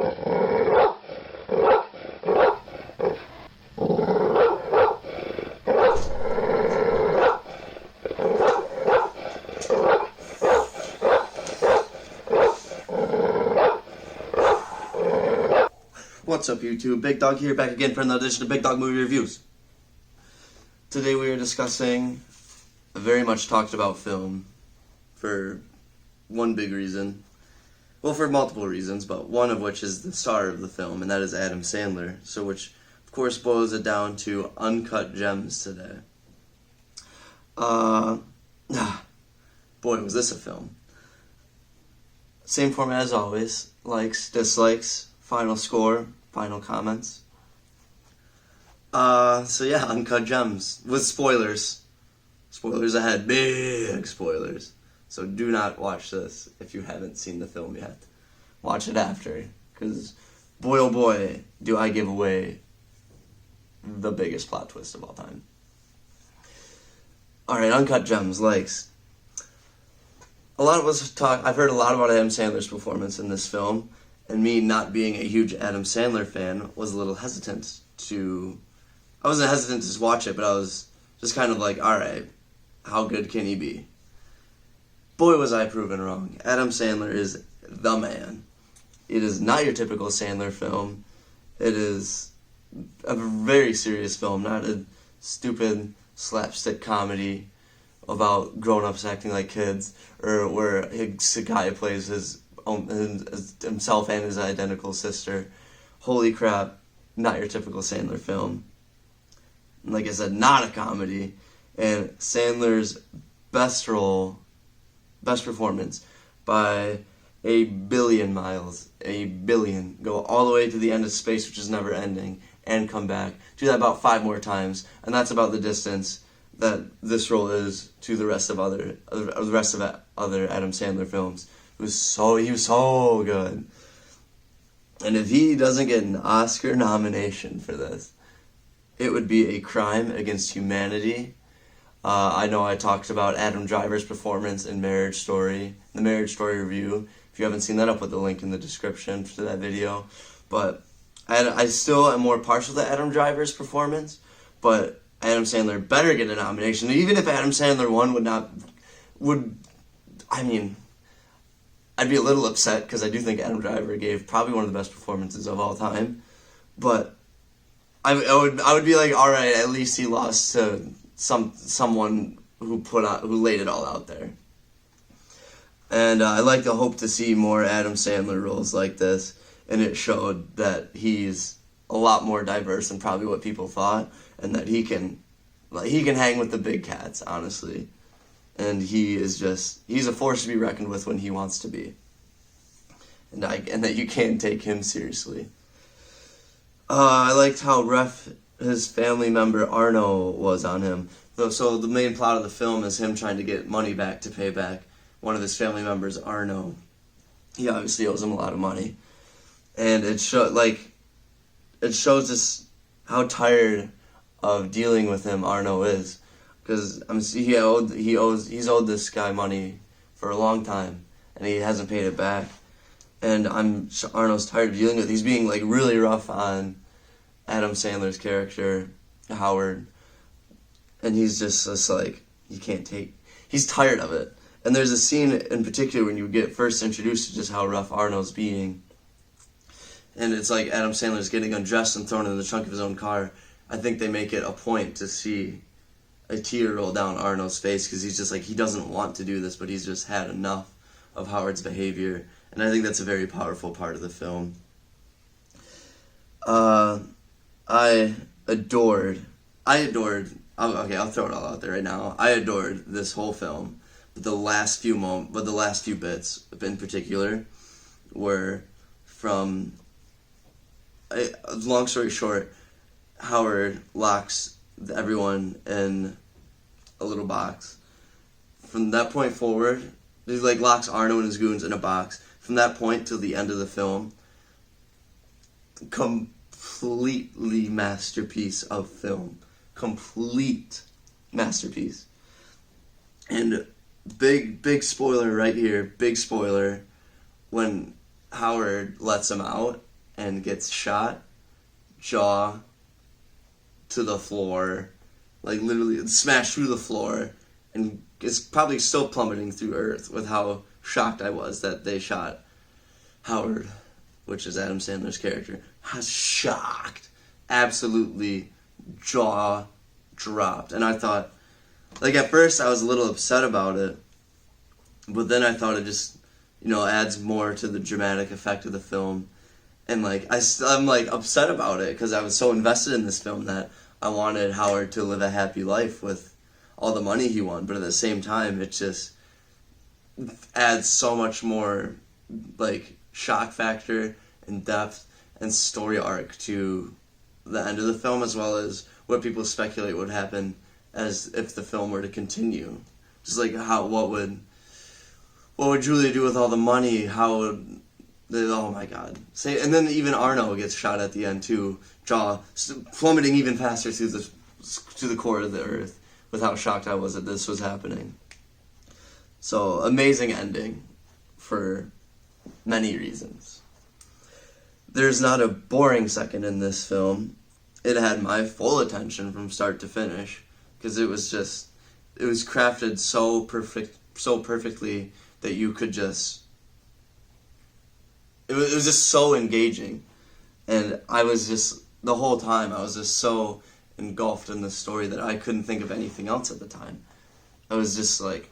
What's up, YouTube? Big Dog here, back again for another edition of Big Dog Movie Reviews. Today we are discussing a very much talked about film for one big reason. Well, for multiple reasons, but one of which is the star of the film, and that is Adam Sandler. So which, of course, boils it down to Uncut Gems today. Boy, was this a film. Same format as always. Likes, dislikes, final score, final comments. So yeah, Uncut Gems. With spoilers. Spoilers ahead. Big spoilers. So do not watch this if you haven't seen the film yet. Watch it after. Because boy oh boy, do I give away the biggest plot twist of all time. Alright, Uncut Gems, likes. A lot of us talk. I've heard a lot about Adam Sandler's performance in this film. And me not being a huge Adam Sandler fan was a little hesitant to... I wasn't hesitant to just watch it, but I was just kind of like, alright, how good can he be? Boy, was I proven wrong. Adam Sandler is the man. It is not your typical Sandler film. It is a very serious film, not a stupid slapstick comedy about grown-ups acting like kids, or where a guy plays himself and his identical sister. Holy crap, not your typical Sandler film. Like I said, not a comedy. And Sandler's best performance by a billion miles, go all the way to the end of space, which is never ending, and come back. Do that about 5 more times, and that's about the distance that this role is to the rest of other Adam Sandler films. He was so good. And if he doesn't get an Oscar nomination for this, it would be a crime against humanity. I know I talked about Adam Driver's performance in Marriage Story, the Marriage Story review. If you haven't seen that, I'll put the link in the description to that video. But I still am more partial to Adam Driver's performance, but Adam Sandler better get a nomination. Even if Adam Sandler won, I'd be a little upset because I do think Adam Driver gave probably one of the best performances of all time. But I would be like, all right, at least he lost to someone who laid it all out there. And I like to hope to see more Adam Sandler roles like this, and it showed that he's a lot more diverse than probably what people thought, and that he can hang with the big cats, honestly. And he's a force to be reckoned with when he wants to be. And that you can't take him seriously. I liked how rough his family member Arno was on him. So the main plot of the film is him trying to get money back to pay back one of his family members, Arno. He obviously owes him a lot of money. And it shows us how tired of dealing with him Arno is. Because he's owed this guy money for a long time, and he hasn't paid it back. And Arno's tired of dealing with it. He's being like really rough on Adam Sandler's character, Howard, and he's just like he's tired of it. And there's a scene in particular when you get first introduced to just how rough Arno's being, and it's like Adam Sandler's getting undressed and thrown in the trunk of his own car. I think they make it a point to see a tear roll down Arno's face because he's just like, he doesn't want to do this, but he's just had enough of Howard's behavior. And I think that's a very powerful part of the film. I adored, I'll throw it all out there right now. I adored this whole film, but the last few bits in particular were from, long story short, Howard locks everyone in a little box. From that point forward, he locks Arno and his goons in a box. From that point till the end of the film, completely masterpiece of film. Complete masterpiece. And big spoiler right here, big spoiler, when Howard lets him out and gets shot, jaw to the floor, like literally smashed through the floor, and is probably still plummeting through earth with how shocked I was that they shot Howard, which is Adam Sandler's character. I was shocked. Absolutely jaw dropped. And I thought, like at first I was a little upset about it, but then I thought it just, adds more to the dramatic effect of the film. And like I'm like upset about it because I was so invested in this film that I wanted Howard to live a happy life with all the money he won, but at the same time it just adds so much more like shock factor and depth and story arc to the end of the film, as well as what people speculate would happen as if the film were to continue. Just like what would Julia do with all the money? How would oh my god. And then even Arno gets shot at the end too, jaw plummeting even faster to the core of the earth with how shocked I was that this was happening. So, amazing ending for many reasons. There's not a boring second in this film. It had my full attention from start to finish because it was crafted so perfectly that you could just it was just so engaging, and I was just the whole time I was just so engulfed in the story that I couldn't think of anything else at the time. I was just like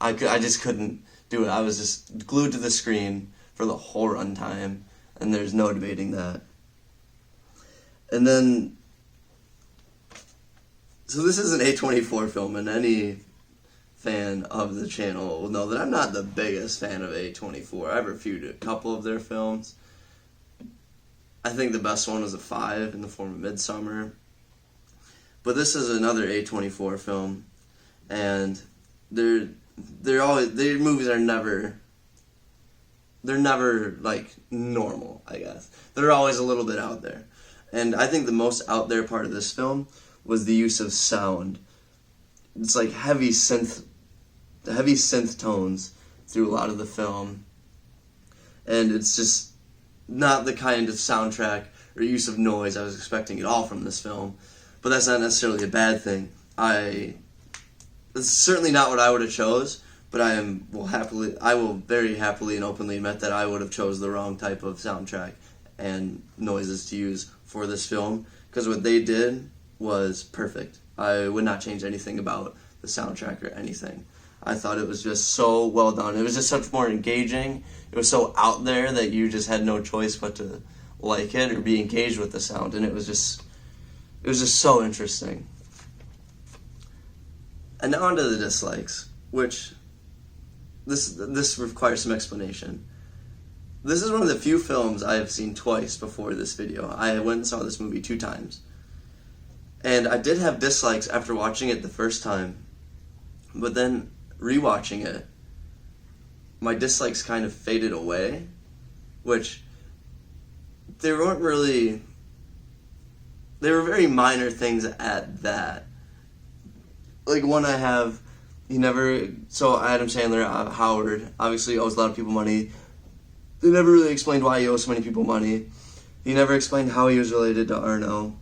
I just couldn't do it. I was just glued to the screen for the whole runtime, and there's no debating that. And then, so this is an A24 film, and any fan of the channel will know that I'm not the biggest fan of A24. I've reviewed a couple of their films. I think the best one was a 5 in the form of Midsummer. But this is another A24 film, and their movies are never like normal, I guess. They're always a little bit out there. And I think the most out there part of this film was the use of sound. It's like heavy synth tones through a lot of the film. And it's just not the kind of soundtrack or use of noise I was expecting at all from this film. But that's not necessarily a bad thing. It's certainly not what I would have chose, but I will very happily and openly admit that I would have chose the wrong type of soundtrack and noises to use for this film, because what they did was perfect. I would not change anything about the soundtrack or anything. I thought it was just so well done. It was just such more engaging. It was so out there that you just had no choice but to like it or be engaged with the sound, and it was just so interesting. And now onto the dislikes, which this requires some explanation. This is one of the few films I have seen twice before this video. I went and saw this movie 2 times. And I did have dislikes after watching it the first time, but then rewatching it, my dislikes kind of faded away, which they were very minor things at that. Like one I have, so Adam Sandler, Howard, obviously owes a lot of people money. They never really explained why he owes so many people money. He never explained how he was related to Arno.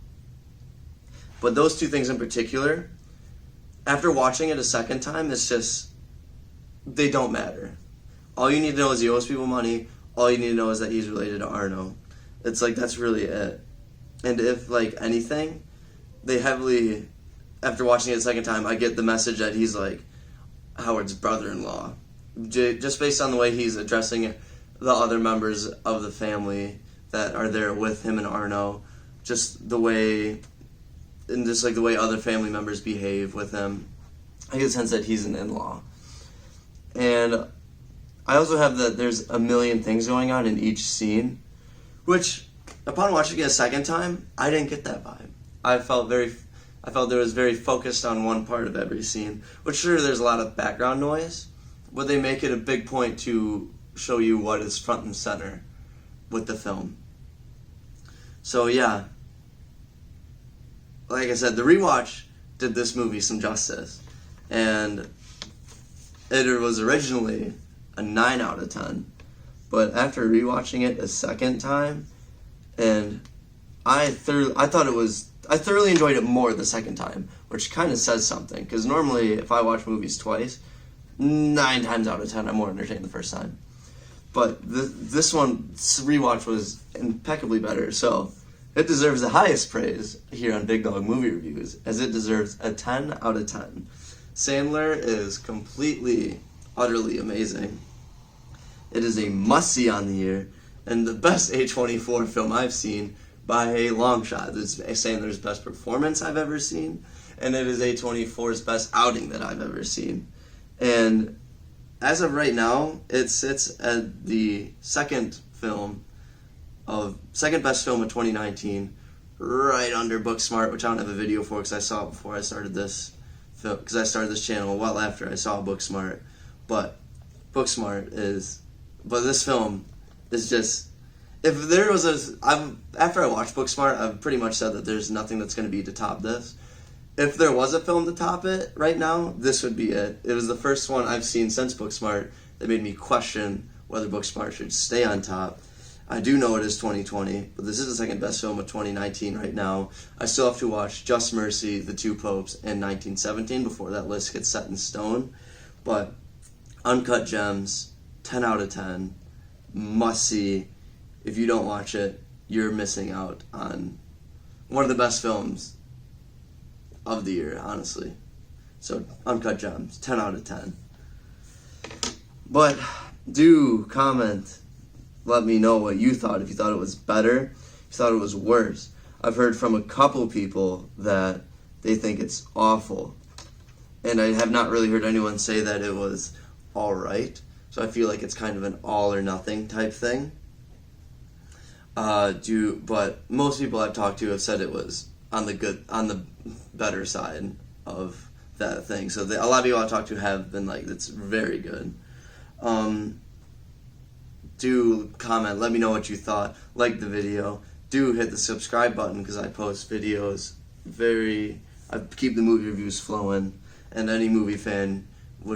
But those 2 things in particular, after watching it a second time, it's just, they don't matter. All you need to know is he owes people money. All you need to know is that he's related to Arno. It's like, that's really it. And if, like, anything, after watching it a second time, I get the message that he's, like, Howard's brother-in-law. Just based on the way he's addressing the other members of the family that are there with him and Arno. Just the way other family members behave with him. I get the sense that he's an in-law. And I also have that there's a million things going on in each scene, which, upon watching it a second time, I didn't get that vibe. I felt there was very focused on one part of every scene, which sure, there's a lot of background noise, but they make it a big point to show you what is front and center with the film. So yeah, like I said, the rewatch did this movie some justice, and it was originally a 9 out of 10. But after rewatching it a second time, and I thoroughly enjoyed it more the second time, which kind of says something, because normally if I watch movies twice, 9 times out of 10 I'm more entertained the first time. But this rewatch was impeccably better, so it deserves the highest praise here on Big Dog Movie Reviews, as it deserves a 10 out of 10. Sandler is completely, utterly amazing. It is a must-see on the year, and the best A24 film I've seen by a long shot. It's Sandler's best performance I've ever seen, and it is A24's best outing that I've ever seen. And as of right now, it sits at the second best film of 2019, right under Booksmart, which I don't have a video for because I saw it before I started this film, because I started this channel well after I saw Booksmart. But this film is just, if there was after I watched Booksmart, I've pretty much said that there's nothing that's going to be to top this. If there was a film to top it right now, this would be it. It was the first one I've seen since Booksmart that made me question whether Booksmart should stay on top. I do know it is 2020, but this is the second best film of 2019 right now. I still have to watch Just Mercy, The Two Popes, and 1917 before that list gets set in stone. But Uncut Gems, 10 out of 10, must see. If you don't watch it, you're missing out on one of the best films of the year, honestly. So, Uncut Gems, 10 out of 10. But do comment, let me know what you thought. If you thought it was better, if you thought it was worse. I've heard from a couple people that they think it's awful, and I have not really heard anyone say that it was alright. So I feel like it's kind of an all or nothing type thing. But most people I've talked to have said it was on the better side of that thing. So a lot of people I've talked to have been like, it's very good. Do comment, let me know what you thought, like the video. Do hit the subscribe button because I post videos I keep the movie reviews flowing, and any movie fan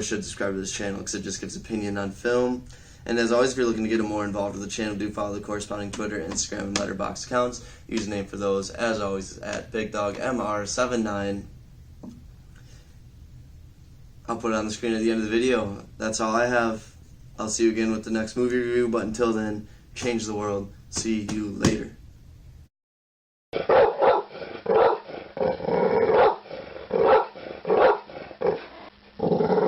should subscribe to this channel because it just gives opinion on film. And as always, if you're looking to get more involved with the channel, do follow the corresponding Twitter, Instagram, and Letterboxd accounts. Username for those, as always, is at BigDogMR79. I'll put it on the screen at the end of the video. That's all I have. I'll see you again with the next movie review, but until then, change the world. See you later.